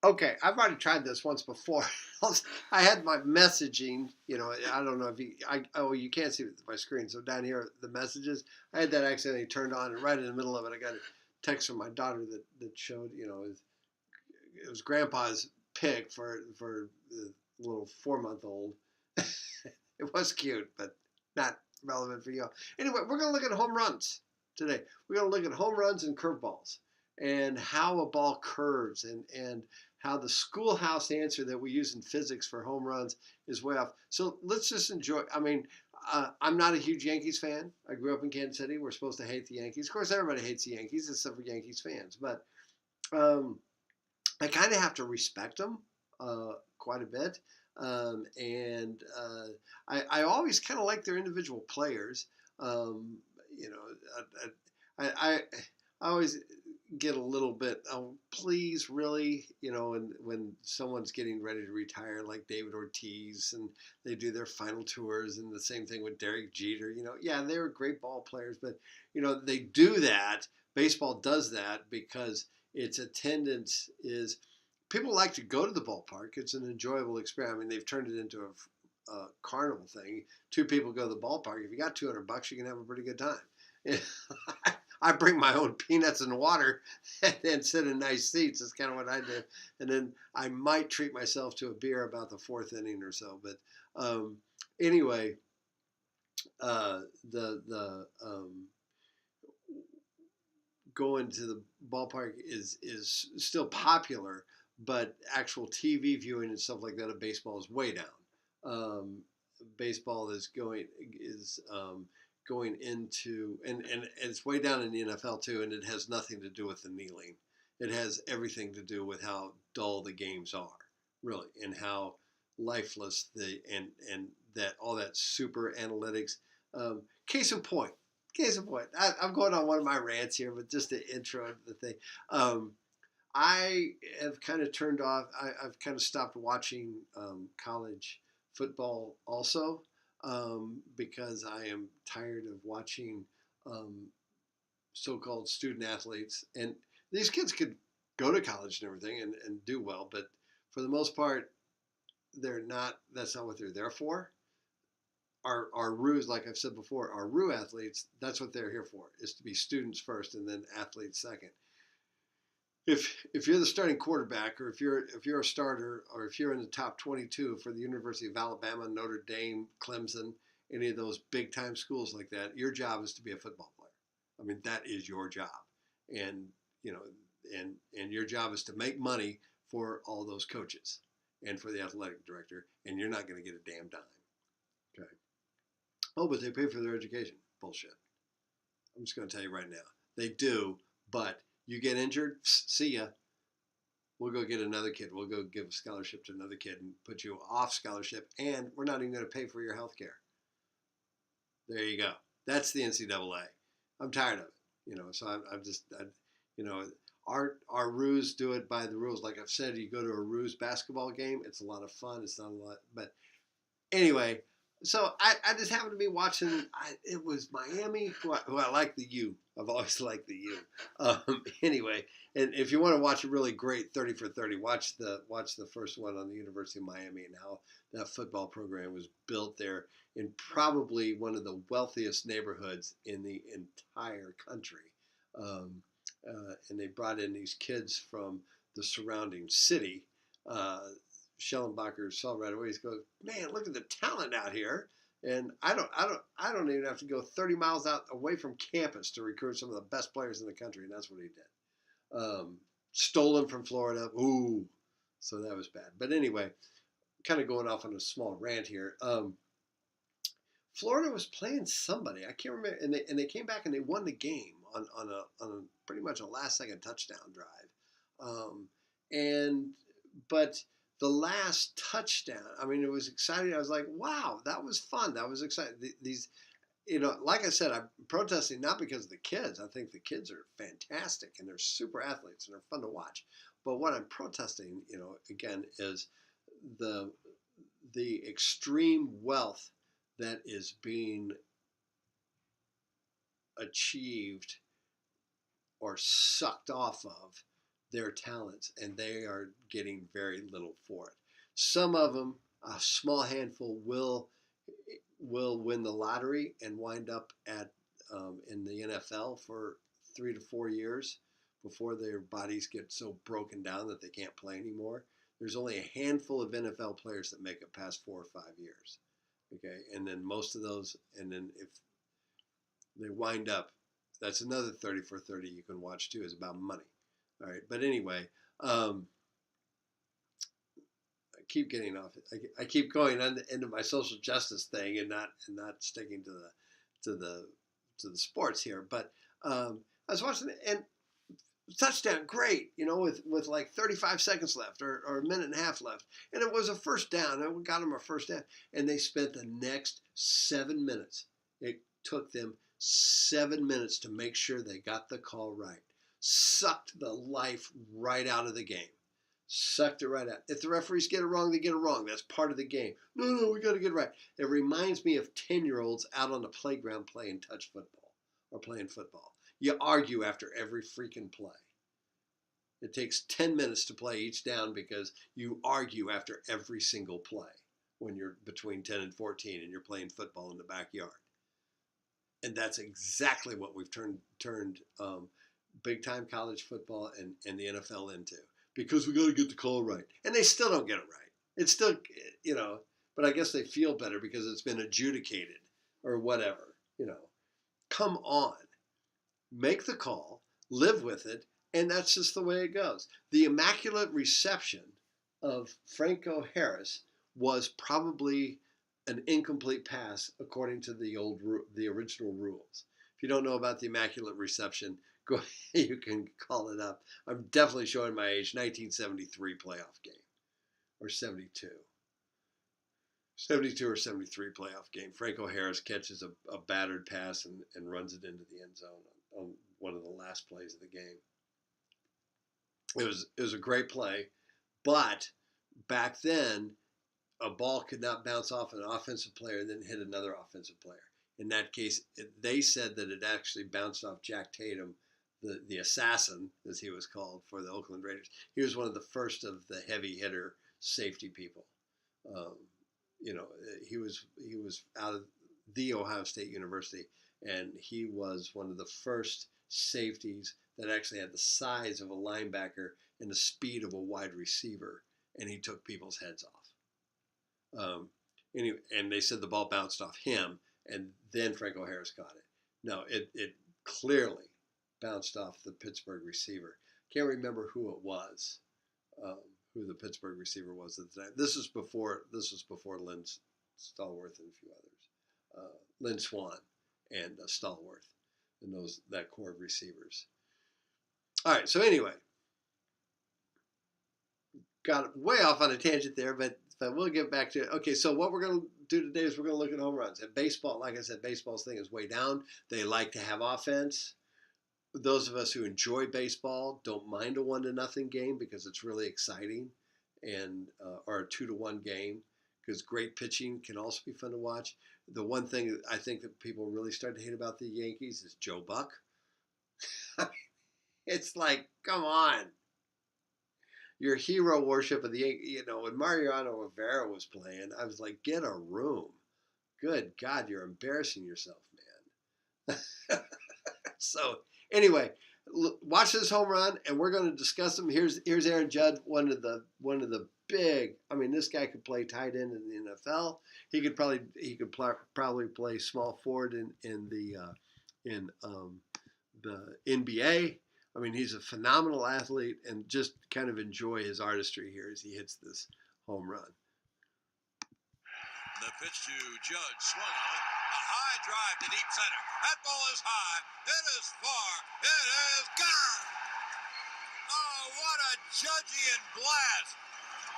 Okay, I've already tried this once before. I had my messaging, I don't know if you can't see my screen. So down here, the messages, I had that accidentally turned on, and right in the middle of it, I got a text from my daughter that showed, it was Grandpa's pick for the little 4 month old. It was cute, but not relevant for you. Anyway, we're going to look at home runs today. We're going to look at home runs and curveballs and how a ball curves and how the schoolhouse answer that we use in physics for home runs is way off. So let's just enjoy. I mean, I'm not a huge Yankees fan. I grew up in Kansas City. We're supposed to hate the Yankees. Of course, everybody hates the Yankees except for Yankees fans. But um, I kind of have to respect them quite a bit. And I always kind of like their individual players. Um, you know, I, I, I always get a little bit, oh, please, really, and when someone's getting ready to retire, like David Ortiz, and they do their final tours, and the same thing with Derek Jeter. Yeah, they were great ball players, but they do that. Baseball does that because its attendance is people like to go to the ballpark. It's an enjoyable experience. I mean, they've turned it into a carnival thing. Two people go to the ballpark. If you got $200, you can have a pretty good time. I bring my own peanuts and water and sit in nice seats. That's kind of what I do. And then I might treat myself to a beer about the fourth inning or so. But anyway, the going to the ballpark is still popular, but actual TV viewing and stuff like that of baseball is way down. Um, Baseball is going into and it's way down in the NFL too, and it has nothing to do with the kneeling. It has everything to do with how dull the games are, really, and how lifeless and that all that super analytics. Case in point, I'm going on one of my rants here, but just to intro the thing. Um, I have kind of turned off. I've kind of stopped watching college football also because I am tired of watching um, so-called student athletes. And these kids could go to college and everything and do well, but for the most part, they're not. That's not what they're there for. Our RUs, like I've said before, our RU athletes, that's what they're here for, is to be students first and then athletes second. If you're the starting quarterback, or if you're a starter, or if you're in the top 22 for the University of Alabama, Notre Dame, Clemson, any of those big time schools like that, your job is to be a football player. I mean, that is your job, and you know, and your job is to make money for all those coaches and for the athletic director, and you're not going to get a damn dime. Okay. Oh, but they pay for their education. Bullshit. I'm just going to tell you right now. They do, but you get injured, see ya. We'll go get another kid. We'll go give a scholarship to another kid and put you off scholarship, and we're not even going to pay for your health care. There you go. That's the NCAA. I'm tired of it. So I'm just, you know, our Ruse do it by the rules. Like I've said, you go to a Ruse basketball game, it's a lot of fun. It's not a lot, but anyway, so I just happened to be watching. It was Miami, who I like the U. I've always liked the U. Anyway, and if you want to watch a really great 30 for 30, watch the first one on the University of Miami and how that football program was built there in probably one of the wealthiest neighborhoods in the entire country. Um, and they brought in these kids from the surrounding city. Schellenbacher saw right away. He goes, "Man, look at the talent out here." And I don't even have to go 30 miles out away from campus to recruit some of the best players in the country, and that's what he did. Stolen from Florida. Ooh, so that was bad. But anyway, kind of going off on a small rant here. Florida was playing somebody I can't remember, and they came back and they won the game on pretty much a last second touchdown drive. Um, and but the last touchdown, I mean, it was exciting. I was like, wow, that was fun. That was exciting. These, like I said, I'm protesting not because of the kids. I think the kids are fantastic and they're super athletes and they're fun to watch. But what I'm protesting, again, is the the extreme wealth that is being achieved or sucked off of their talents, and they are getting very little for it. Some of them, a small handful, will win the lottery and wind up at in the NFL for 3 to 4 years before their bodies get so broken down that they can't play anymore. There's only a handful of NFL players that make it past 4 or 5 years. Okay, and then most of those, and then if they wind up, that's another 30 for 30 you can watch too, is about money. All right, but anyway, I keep getting off it. I keep going into my social justice thing and not sticking to the sports here. But I was watching it, and touchdown, great, with like 35 seconds left or a minute and a half left, and it was a first down. And we got them a first down, and they spent the next 7 minutes. It took them 7 minutes to make sure they got the call right. Sucked the life right out of the game. Sucked it right out. If the referees get it wrong, they get it wrong. That's part of the game. No, we got to get it right. It reminds me of 10-year-olds out on the playground playing touch football or playing football. You argue after every freaking play. It takes 10 minutes to play each down because you argue after every single play when you're between 10 and 14 and you're playing football in the backyard. And that's exactly what we've turned big-time college football and the NFL into. Because we got to get the call right. And they still don't get it right. It's still, but I guess they feel better because it's been adjudicated or whatever, Come on. Make the call, live with it, and that's just the way it goes. The immaculate reception of Franco Harris was probably an incomplete pass according to the original rules. If you don't know about the immaculate reception, go. You can call it up. I'm definitely showing my age. 1973 playoff game, or 72. 72 or 73 playoff game. Franco Harris catches a battered pass and runs it into the end zone on one of the last plays of the game. It was a great play, but back then, a ball could not bounce off an offensive player and then hit another offensive player. In that case, they said that it actually bounced off Jack Tatum, the assassin, as he was called, for the Oakland Raiders. He was one of the first of the heavy hitter safety people. He was out of the Ohio State University, and he was one of the first safeties that actually had the size of a linebacker and the speed of a wide receiver, and he took people's heads off. And they said the ball bounced off him, and then Franco Harris caught it. No, it clearly bounced off the Pittsburgh receiver. Can't remember who it was, who the Pittsburgh receiver was at the time. This was before Lynn Stallworth and a few others, Lynn Swann and Stallworth, and that core of receivers. All right, so anyway, got way off on a tangent there, but we'll get back to it. Okay, so what we're going to do today is we're going to look at home runs. And baseball, like I said, baseball's thing is way down. They like to have offense. Those of us who enjoy baseball don't mind a 1-0 game because it's really exciting, and or a 2-1 game because great pitching can also be fun to watch. The one thing that I think that people really start to hate about the Yankees is Joe Buck. It's like, come on. Your hero worship of the Yankees, when Mariano Rivera was playing, I was like, get a room. Good God, you're embarrassing yourself, man. So anyway, watch this home run, and we're going to discuss them. Here's Aaron Judge, one of the big. I mean, this guy could play tight end in the NFL. He could probably play small forward in the NBA. I mean, he's a phenomenal athlete, and just kind of enjoy his artistry here as he hits this home run. The pitch to Judge, swung on, a high drive to deep center. That ball is high, it is far, it is gone. Oh, what a Judgian blast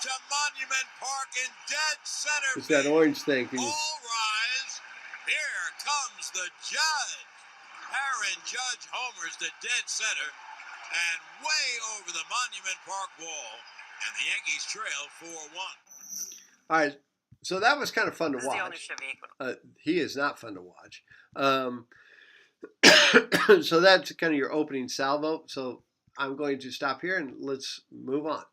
to Monument Park in dead center. It's that orange thing. All rise, here comes the Judge. Aaron Judge homers to dead center and way over the Monument Park wall, and the Yankees trail 4-1. All right, so that was kind of fun to watch. He is not fun to watch. So that's kind of your opening salvo. So I'm going to stop here and let's move on.